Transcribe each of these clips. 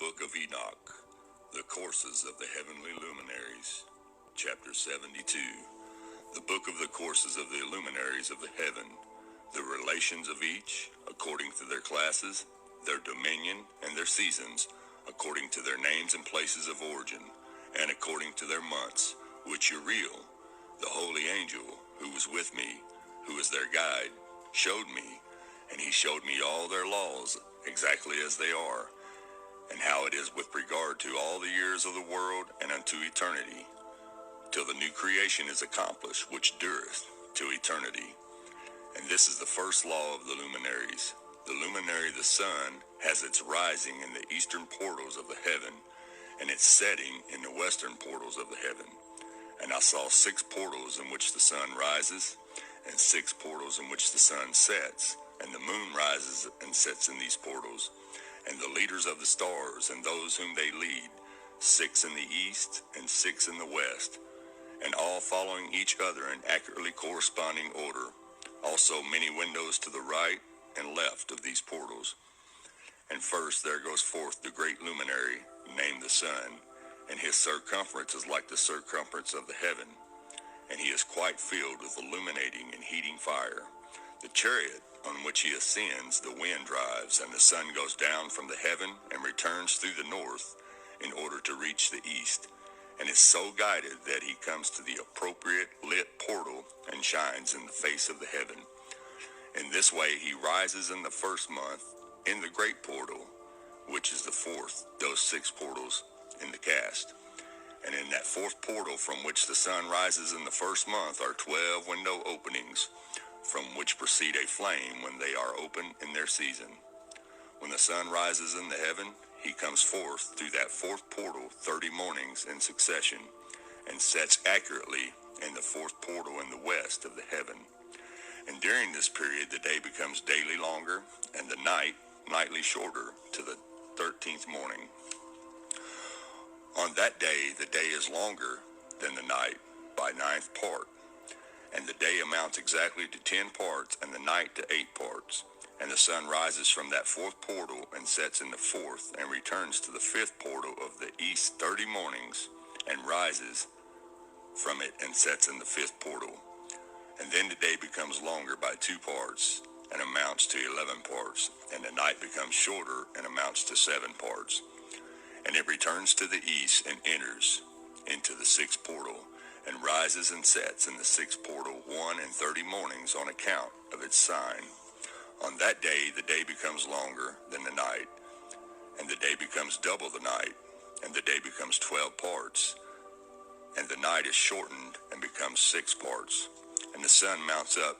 Book of Enoch, The Courses of the Heavenly Luminaries, Chapter 72. The Book of the Courses of the Luminaries of the Heaven, the relations of each, according to their classes, their dominion, and their seasons, according to their names and places of origin, and according to their months, which Uriel, the holy angel, who was with me, who is their guide, showed me, and he showed me all their laws exactly as they are, and how it is with regard to all the years of the world and unto eternity, till the new creation is accomplished, which dureth to eternity. And this is the first law of the luminaries. The luminary, the sun, has its rising in the eastern portals of the heaven, and its setting in the western portals of the heaven. And I saw 6 portals in which the sun rises, and 6 portals in which the sun sets, and the moon rises and sets in these portals, and the leaders of the stars, and those whom they lead, 6 in the east, and 6 in the west, and all following each other in accurately corresponding order. Also many windows to the right and left of these portals. And first there goes forth the great luminary, named the sun, and his circumference is like the circumference of the heaven, and he is quite filled with illuminating and heating fire. The chariot on which he ascends, the wind drives, and the sun goes down from the heaven and returns through the north in order to reach the east, and is so guided that he comes to the appropriate lit portal and shines in the face of the heaven. In this way he rises in the first month in the great portal, which is the fourth, those 6 portals in the cast. And in that 4th portal from which the sun rises in the first month are 12 window openings, from which proceed a flame when they are open in their season. When the sun rises in the heaven, he comes forth through that 4th portal 30 mornings in succession, and sets accurately in the 4th portal in the west of the heaven. And during this period the day becomes daily longer, and the night nightly shorter, to the 13th morning. On that day the day is longer than the night by 9th part, and the day amounts exactly to 10 parts, and the night to 8 parts. And the sun rises from that 4th portal and sets in the 4th, and returns to the 5th portal of the east 30 mornings, and rises from it and sets in the 5th portal. And then the day becomes longer by 2 parts, and amounts to 11 parts, and the night becomes shorter and amounts to 7 parts. And it returns to the east and enters into the 6th portal, and rises and sets in the 6th portal 1 and 30 mornings on account of its sign. On that day the day becomes longer than the night, and the day becomes double the night, and the day becomes 12 parts, and the night is shortened and becomes 6 parts. And the sun mounts up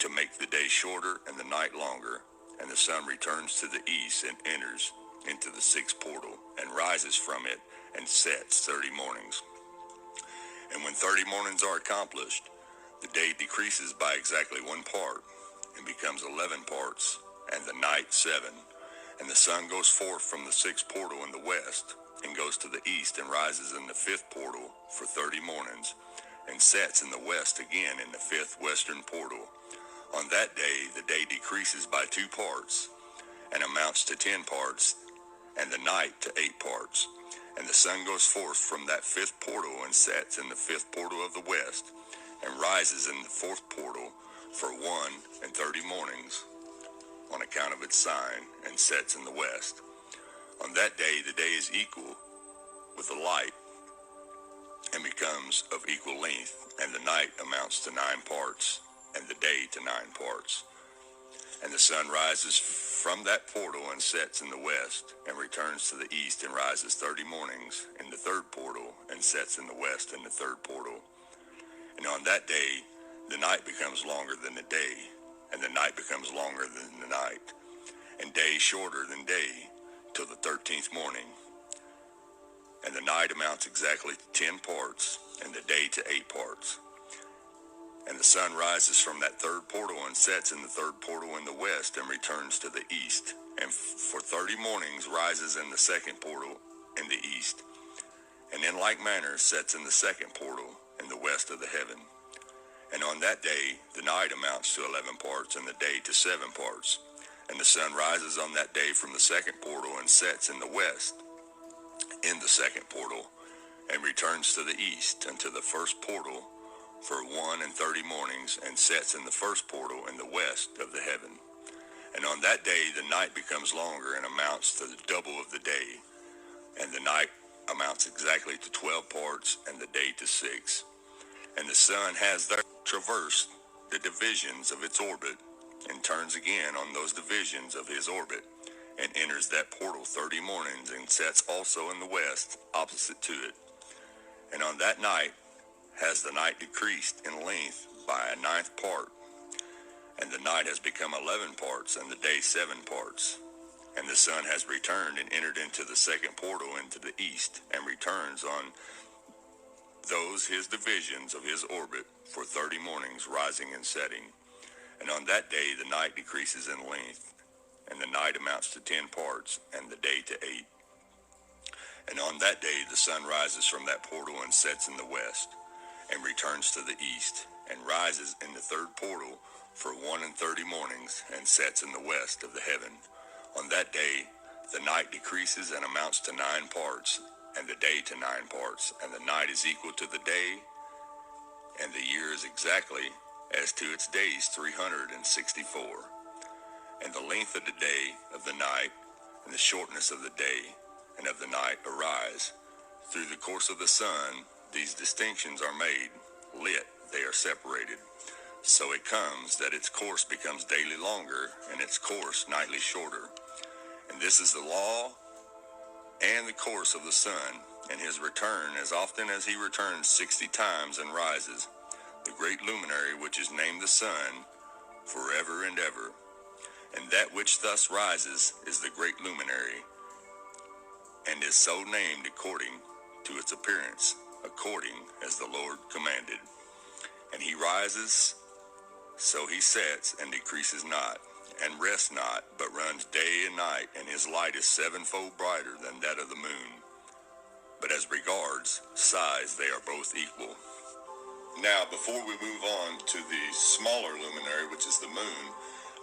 to make the day shorter and the night longer, and the sun returns to the east and enters into the 6th portal, and rises from it and sets 30 mornings. And when 30 mornings are accomplished, the day decreases by exactly 1 part, and becomes 11 parts, and the night 7. And the sun goes forth from the 6th portal in the west, and goes to the east, and rises in the 5th portal for 30 mornings, and sets in the west again in the 5th western portal. On that day the day decreases by 2 parts, and amounts to 10 parts, and the night to 8 parts. And the sun goes forth from that 5th portal and sets in the 5th portal of the west, and rises in the 4th portal for 1 and 30 mornings on account of its sign, and sets in the west. On that day the day is equal with the light, and becomes of equal length, and the night amounts to 9 parts, and the day to 9 parts. And the sun rises from that portal and sets in the west, and returns to the east, and rises 30 mornings in the 3rd portal, and sets in the west in the 3rd portal. And on that day the night becomes longer than the day, and the night becomes longer than the night, and day shorter than day, till the 13th morning. And the night amounts exactly to 10 parts, and the day to 8 parts. And the sun rises from that 3rd portal and sets in the 3rd portal in the west, and returns to the east, and for 30 mornings rises in the 2nd portal in the east, and in like manner sets in the 2nd portal in the west of the heaven. And on that day the night amounts to 11 parts, and the day to 7 parts. And the sun rises on that day from the second portal and sets in the west in the second portal, and returns to the east unto the first portal for 1 30 mornings, and sets in the first portal in the west of the heaven. And on that day the night becomes longer and amounts to the double of the day, and the night amounts exactly to 12 parts, and the day to 6. And the sun has there traversed the divisions of its orbit, and turns again on those divisions of his orbit, and enters that portal 30 mornings, and sets also in the west, opposite to it. And on that night has the night decreased in length by a 9th part, and the night has become 11 parts, and the day 7 parts. And the sun has returned and entered into the second portal into the east, and returns on those his divisions of his orbit for 30 mornings, rising and setting. And on that day the night decreases in length, and the night amounts to 10 parts, and the day to 8. And on that day the sun rises from that portal and sets in the west, and returns to the east, and rises in the third portal for 1 30 mornings, and sets in the west of the heaven. On that day the night decreases and amounts to 9 parts, and the day to 9 parts, and the night is equal to the day, and the year is exactly as to its days 364. And the length of the day, of the night, and the shortness of the day, and of the night arise. Through the course of the sun, these distinctions are made, lit, they are separated. So it comes that its course becomes daily longer, and its course nightly shorter. And this is the law and the course of the sun, and his return, as often as he returns 60 times and rises, the great luminary which is named the sun, forever and ever. And that which thus rises is the great luminary, and is so named according to its appearance, according as the Lord commanded. And he rises, so he sets, and decreases not, and rests not, but runs day and night, and his light is 7-fold brighter than that of the moon. But as regards size, they are both equal. Now, before we move on to the smaller luminary, which is the moon,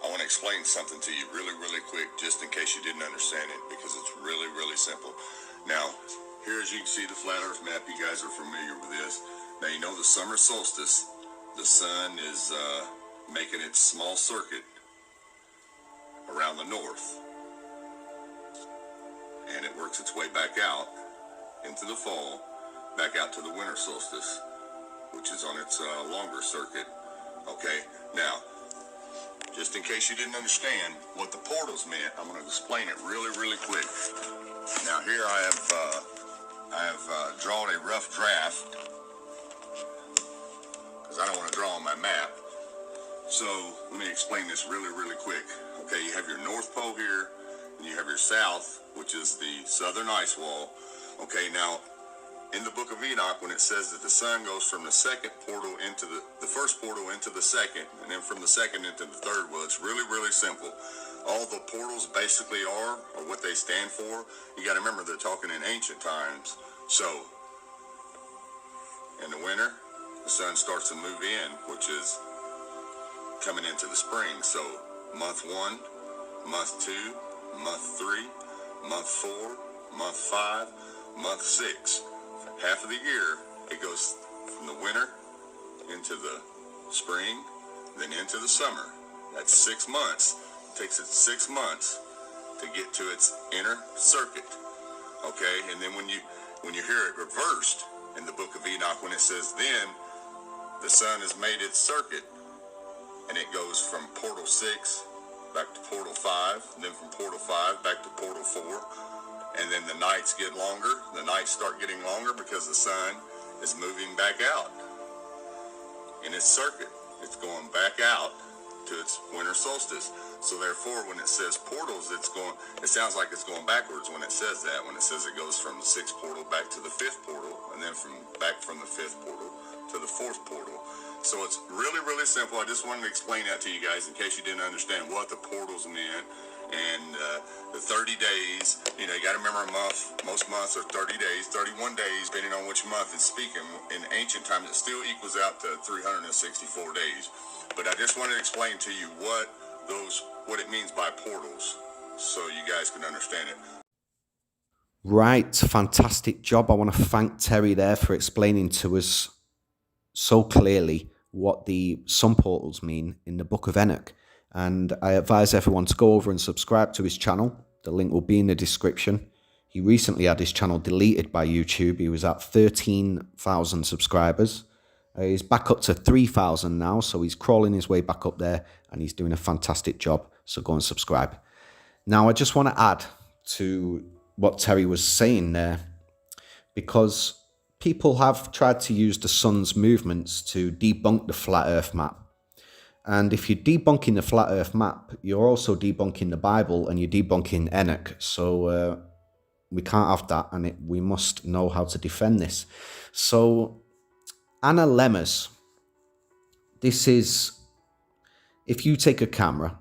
I want to explain something to you really, really quick, just in case you didn't understand it, because it's really, really simple. Now, here as you can see the flat earth map, you guys are familiar with this. Now, you know the summer solstice, the sun is making its small circuit around the north, and it works its way back out into the fall, back out to the winter solstice, which is on its longer circuit. Okay, now, just in case you didn't understand what the portals meant, I'm going to explain it really, really quick. Now here I have drawn a rough draft, because I don't want to draw on my map. So let me explain this really, really quick. Okay, you have your North Pole here, and you have your South, which is the southern ice wall. Okay, now in the book of Enoch, when it says that the sun goes from the second portal into the first portal into the second, and then from the second into the third, well, it's really, really simple. All the portals basically are, or what they stand for, you got to remember they're talking in ancient times. So in the winter, the sun starts to move in, which is coming into the spring. So month 1, month 2, month 3, month 4, month 5, month 6. Half of the year, it goes from the winter into the spring, then into the summer. That's 6 months. It takes it 6 months to get to its inner circuit. Okay, and then when you hear it reversed in the book of Enoch, when it says then the sun has made its circuit, and it goes from portal 6 back to portal 5, and then from portal 5 back to portal 4. And then the nights get longer. The nights start getting longer because the sun is moving back out in its circuit. It's going back out to its winter solstice. So therefore, when it says portals, it sounds like it's going backwards when it says that. When it says it goes from the 6th portal back to the 5th portal, and then back from the 5th portal to the 4th portal. So it's really, really simple. I just wanted to explain that to you guys in case you didn't understand what the portals meant. And the 30 days, you got to remember a month. Most months are 30 days, 31 days, depending on which month it's speaking. In ancient times, it still equals out to 364 days. But I just wanted to explain to you what what it means by portals so you guys can understand it. Right, fantastic job. I want to thank Terry there for explaining to us so clearly what the sun portals mean in the Book of Enoch. And I advise everyone to go over and subscribe to his channel. The link will be in the description. He recently had his channel deleted by YouTube. He was at 13,000 subscribers. He's back up to 3,000 now, so he's crawling his way back up there, and he's doing a fantastic job. So go and subscribe. Now, I just want to add to what Terry was saying there, because people have tried to use the sun's movements to debunk the flat earth map. And if you're debunking the flat earth map, you're also debunking the Bible and you're debunking Enoch. So we can't have that, and we must know how to defend this. So Anna Lemons, this is, if you take a camera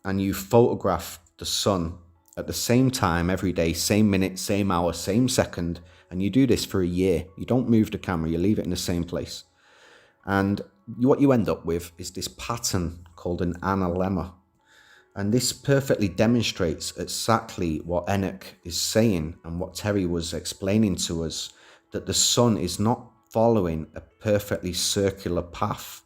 and you photograph the sun at the same time every day, same minute, same hour, same second, and you do this for a year, you don't move the camera, you leave it in the same place. And what you end up with is this pattern called an analemma. And this perfectly demonstrates exactly what Enoch is saying and what Terry was explaining to us, that the sun is not following a perfectly circular path.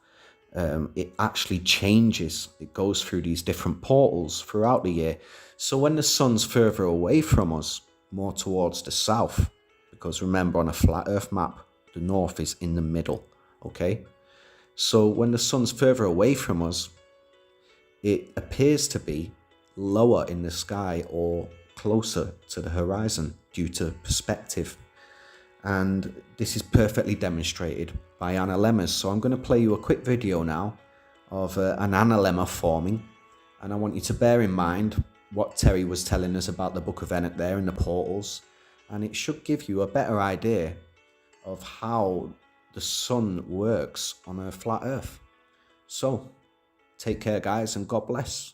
It actually changes. It goes through these different portals throughout the year. So when the sun's further away from us, more towards the south, because remember, on a flat earth map, the north is in the middle, okay? So when the sun's further away from us, it appears to be lower in the sky or closer to the horizon due to perspective. And this is perfectly demonstrated by analemmas. So I'm going to play you a quick video now of an analemma forming. And I want you to bear in mind what Terry was telling us about the Book of Enoch there in the portals. And it should give you a better idea of how the sun works on a flat earth. So take care, guys, and God bless.